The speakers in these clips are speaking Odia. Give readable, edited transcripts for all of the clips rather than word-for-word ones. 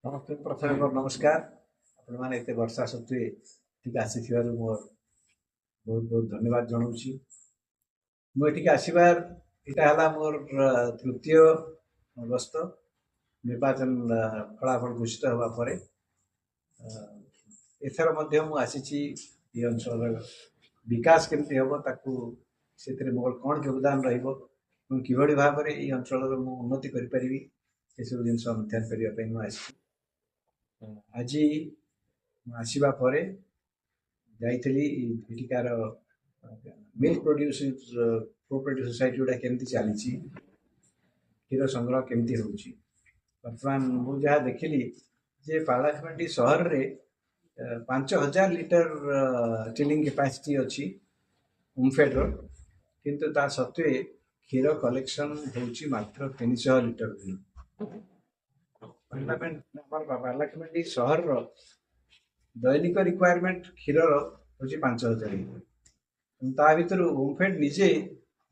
ସମସ୍ତଙ୍କୁ ପ୍ରଥମେ ମୋର ନମସ୍କାର। ଆପଣମାନେ ଏତେ ବର୍ଷା ସତ୍ତ୍ୱେ ଏଠିକି ଆସିଥିବାରୁ ମୋର ବହୁତ ବହୁତ ଧନ୍ୟବାଦ ଜଣାଉଛି। ମୁଁ ଏଠିକି ଆସିବାର ଏଇଟା ହେଲା ମୋର ତୃତୀୟ ଗସ୍ତ। ନିର୍ବାଚନ ଫଳାଫଳ ଘୋଷିତ ହେବା ପରେ ଏଥର ମଧ୍ୟ ମୁଁ ଆସିଛି ଏ ଅଞ୍ଚଳର ବିକାଶ କେମିତି ହେବ, ତାକୁ ସେଥିରେ ମୋର କ'ଣ ଯୋଗଦାନ ରହିବ ଏବଂ କିଭଳି ଭାବରେ ଏହି ଅଞ୍ଚଳର ମୁଁ ଉନ୍ନତି କରିପାରିବି, ଏସବୁ ଜିନିଷ ଅନୁଧ୍ୟାନ କରିବା ପାଇଁ ମୁଁ ଆସିଛି। ଆଜି ମୁଁ ଆସିବା ପରେ ଯାଇଥିଲି ଏଠିକାର ମିଲ୍କ କୋଅପରେଟିଭ ସୋସାଇଟି ଗୁଡ଼ା କେମିତି ଚାଲିଛି, କ୍ଷୀର ସଂଗ୍ରହ କେମିତି ହେଉଛି। ବର୍ତ୍ତମାନ ମୁଁ ଯାହା ଦେଖିଲି ଯେ ପାରଳାଖେମୁଣ୍ଡି ସହରରେ 5000 ଲିଟର ଚିଲିଂ କାପାସିଟି ଅଛି ଓମଫେଡର, କିନ୍ତୁ ତା ସତ୍ତ୍ୱେ କ୍ଷୀର କଲେକ୍ସନ ହେଉଛି ମାତ୍ର 300 ଲିଟର ଦିନ। ପାରଳାଖେମୁଣ୍ଡି ସହରର ଦୈନିକ ରିକ୍ୱାରମେଣ୍ଟ କ୍ଷୀରର ହେଉଛି 5000 ଲିଟର। ତା ଭିତରୁ ଓମଫେଡ ନିଜେ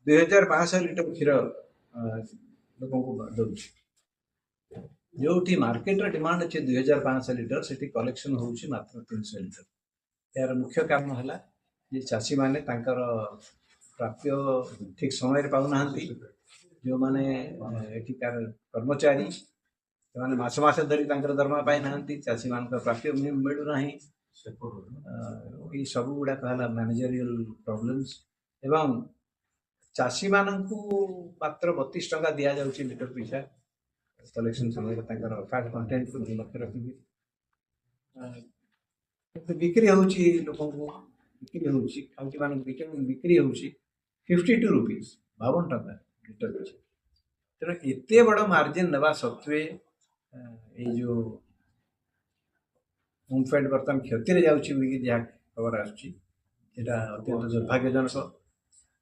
2500 ଲିଟର କ୍ଷୀର ଲୋକଙ୍କୁ ଦେଉଛି। ଯେଉଁଠି ମାର୍କେଟର ଡିମାଣ୍ଡ ଅଛି 2500 ଲିଟର, ସେଠି କଲେକ୍ସନ ହେଉଛି ମାତ୍ର 300 ଲିଟର। ଏହାର ମୁଖ୍ୟ କାରଣ ହେଲା ଯେ ଚାଷୀମାନେ ତାଙ୍କର ପ୍ରାପ୍ୟ ଠିକ୍ ସମୟରେ ପାଉନାହାନ୍ତି। ଯେଉଁମାନେ ଏଠିକାର କର୍ମଚାରୀ, ସେମାନେ ମାସ ମାସ ଧରି ତାଙ୍କର ଦରମା ପାଇନାହାନ୍ତି, ଚାଷୀମାନଙ୍କ ପ୍ରାପ୍ୟ ମିଳୁନାହିଁ। ଏଇ ସବୁ ଗୁଡ଼ାକ ହେଲା ମ୍ୟାନେଜରିଆଲ ପ୍ରୋବ୍ଲେମ୍ସ। ଏବଂ ଚାଷୀମାନଙ୍କୁ ମାତ୍ର 32 ଟଙ୍କା ଦିଆଯାଉଛି ଲିଟର ପିଛା କଲେକ୍ସନ ସମୟରେ ତାଙ୍କର ଫ୍ୟାଟ କଣ୍ଟେଣ୍ଟକୁ ଲକ୍ଷ୍ୟ ରଖିକି। ବିକ୍ରି ହେଉଛି, ଲୋକଙ୍କୁ ବିକ୍ରି ହେଉଛି, ଖାଉଟିମାନଙ୍କୁ ବିକ୍ରି ହେଉଛି 52 ରୁପିଜ, 52 ଟଙ୍କା ଲିଟର ପିଛା। ତେଣୁ ଏତେ ବଡ଼ ମାର୍ଜିନ୍ ନେବା ସତ୍ତ୍ୱେ ଏଇ ଯେଉଁ ଓମଫେଡ ବର୍ତ୍ତମାନ କ୍ଷତିରେ ଯାଉଛି ବୋଲିକି ଯାହା ଖବର ଆସୁଛି, ସେଇଟା ଅତ୍ୟନ୍ତ ଦୁର୍ଭାଗ୍ୟଜନକ।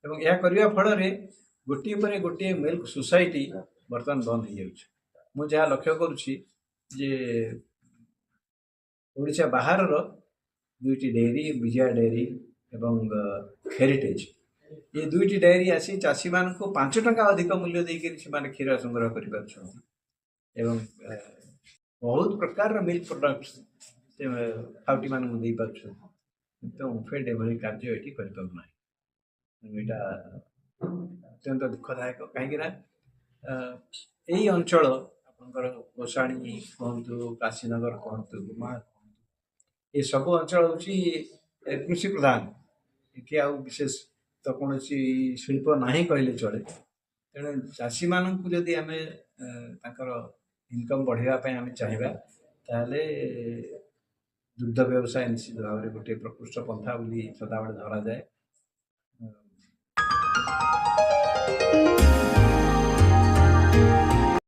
ଏବଂ ଏହା କରିବା ଫଳରେ ଗୋଟିଏ ପରେ ଗୋଟିଏ ମିଲ୍କ ସୋସାଇଟି ବର୍ତ୍ତମାନ ବନ୍ଦ ହେଇଯାଉଛି। ମୁଁ ଯାହା ଲକ୍ଷ୍ୟ କରୁଛି ଯେ ଓଡ଼ିଶା ବାହାରର 2ଟି ଡେଏରୀ, ବିଜୟା ଡେଏରୀ ଏବଂ ହେରିଟେଜ, ଏ 2ଟି ଡେଏରୀ ଆସି ଚାଷୀମାନଙ୍କୁ 5 ଟଙ୍କା ଅଧିକ ମୂଲ୍ୟ ଦେଇକରି ସେମାନେ କ୍ଷୀର ସଂଗ୍ରହ କରିପାରୁଛନ୍ତି ଏବଂ ବହୁତ ପ୍ରକାରର ମିଲ୍କ ପ୍ରଡକ୍ଟ ସେ ଖାଉଟିମାନଙ୍କୁ ଦେଇପାରୁଛନ୍ତି। କିନ୍ତୁ ଓମଫେଡ ଏଭଳି କାର୍ଯ୍ୟ ଏଠି କରିପାରୁନାହିଁ। ଏଇଟା ଅତ୍ୟନ୍ତ ଦୁଃଖଦାୟକ। କାହିଁକିନା ଏଇ ଅଞ୍ଚଳ ଆପଣଙ୍କର ଗୋଷାଣୀ କୁହନ୍ତୁ, କାଶୀନଗର କୁହନ୍ତୁ, ଏସବୁ ଅଞ୍ଚଳ ହେଉଛି କୃଷି ପ୍ରଧାନ। ଏଠି ଆଉ ବିଶେଷ ତ କୌଣସି ଶିଳ୍ପ ନାହିଁ କହିଲେ ଚଳେ। ତେଣୁ ଚାଷୀମାନଙ୍କୁ ଯଦି ଆମେ ତାଙ୍କର ଇନକମ୍ ବଢ଼ାଇବା ପାଇଁ ଆମେ ଚାହିଁବା, ତାହେଲେ ଦୁଗ୍ଧ ବ୍ୟବସାୟ ନିଶ୍ଚିତ ଭାବରେ ଗୋଟିଏ ପ୍ରକୃଷ୍ଟ ପନ୍ଥା ବୋଲି ସଦାବେଳେ ଧରାଯାଏ।